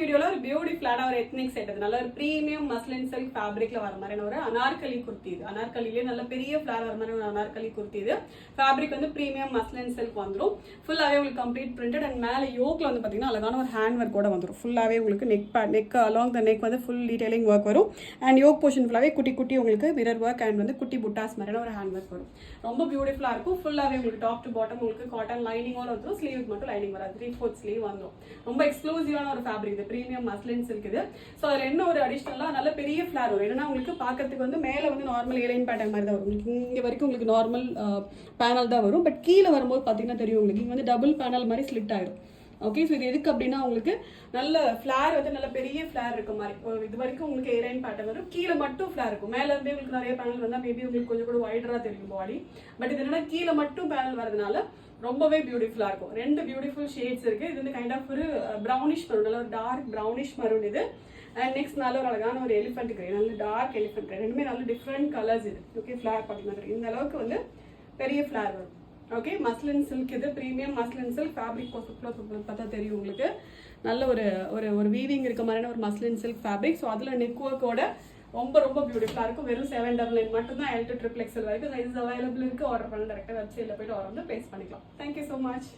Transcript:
வீடியோல ஒரு பியூட்டிஃபுல்லான ஒரு எத்னிக் செட், அது நல்ல ஒரு பிரீமியம் மஸ்லின் சில்க் ஃபேப்ரிக்ல வர மாதிரியான ஒரு அனார்கலி குர்த்தி. இது அனார்கலிலே நல்ல பெரிய ஃபிளார் வர மாதிரி ஒரு அனார்கலி குர்த்தி. இது ஃபேப்ரிக் வந்து பிரீமியம் மஸ்லின் சில்க் வந்துடும். ஃபுல்லாவே உங்களுக்கு கம்ப்ளீட் பிரிண்டட் அண்ட் மேலே யோக்ல வந்து பாத்தீங்கன்னா அழகான ஒரு ஹேண்ட் ஒர்க் கூட வந்துடும். ஃபுல்லாவே உங்களுக்கு நெக் அலாங் த நெக் வந்து ஃபுல் டீடைலிங் ஒர்க் வரும். அண்ட் யோக் போர்ஷன் ஃபுல்லாவே குட்டி குட்டி உங்களுக்கு மிரர் ஒர்க் அண்ட் வந்து குட்டி புட்டாஸ் மாதிரியான ஒரு ஹேண்ட் ஒர்க் வரும். ரொம்ப பியூட்டிஃபுல்லா இருக்கும். ஃபுல்லாவே உங்களுக்கு டாப் டு பாட்டம் உங்களுக்கு காட்டன் லைனிங்கோட வந்துடும். ஸ்லீவுக்கு மட்டும் லைனிங் வராது, 3/4 ஸ்லீவ் வந்துடும். ரொம்ப எக்ஸ்க்ளூசிவான ஒரு ஃபேப்ரிக் இது, பிரீமியம் மஸ்லின் சில்க் இது. ஸோ அதில் என்ன ஒரு அடிஷ்னலா நல்ல பெரிய ஃபிளார் வரும். ஏன்னா உங்களுக்கு பார்க்கறதுக்கு வந்து மேலே வந்து நார்மல் ஏலைன் பேட்டர்ன் மாதிரி தான் வரும். உங்களுக்கு இங்கே வரைக்கும் உங்களுக்கு நார்மல் பேனல் தான் வரும். பட் கீழே வரும்போது பார்த்தீங்கன்னா தெரியும் உங்களுக்கு இங்கே வந்து டபுள் பேனல் மாதிரி ஸ்லிட் ஆயிடும். ஓகே, ஸோ இது எதுக்கு அப்படின்னா உங்களுக்கு நல்ல ஃபிளார் வந்து நல்ல பெரிய ஃபிளார் இருக்க மாதிரி. இது வரைக்கும் உங்களுக்கு ஏலைன் பேட்டர்ன் வரும், கீழே மட்டும் ஃபிளார் இருக்கும். மேலே இருந்தே உங்களுக்கு நிறைய பேனல் வந்தால் மேபி உங்களுக்கு கொஞ்சம் கூட வைடரா தெரியும் பாடி. பட் இது என்னன்னா கீழே மட்டும் பேனல் வரதுனால ரொம்பவே பியூட்டிஃபுல்லா இருக்கும். 2 பியூட்டிஃபுல் ஷேட்ஸ் இருக்கு. இது வந்து கைண்ட் ஆஃப் ஒரு ப்ரௌனிஷ் மரூன், நல்ல ஒரு டார்க் ப்ரௌனிஷ் மரூன் இது. அண்ட் நெக்ஸ்ட் நல்ல ஒரு அழகான ஒரு எலிஃபென்ட் கிரே, நல்ல டார்க் எலிஃபென்ட் கிரே. ரெண்டுமே நல்ல டிஃப்ரெண்ட் கலர்ஸ் இது. ஓகே, ஃபிளார் பார்த்தீங்கன்னா இந்த அளவுக்கு வந்து பெரிய ஃபிளார் வரும். ஓகே, மஸ்லின் சில்க் இது, பிரீமியம் மஸ்லின் சில்க் ஃபேப்ரிக் பார்த்தா தெரியும் உங்களுக்கு. நல்ல ஒரு ஒரு ஒரு வீவிங் இருக்க மாதிரியான ஒரு மஸ்லின் சில்க் ஃபேப்ரிக். ஸோ அதில் நெக் ஒர்க்கோட ரொம்ப ரொம்ப பியூட்டிஃபுல்லாக இருக்கும். வெறும் 799 மட்டும் தான். L to XXL வரைக்கும் சைஸ் அவைலபிள் இருக்கு. ஆர்டர் பண்ண டேரக்டாக வெப்சைட்ல போயிட்டு ஆர்டர் வந்து பிளேஸ் பண்ணிக்கலாம். Thank you so much.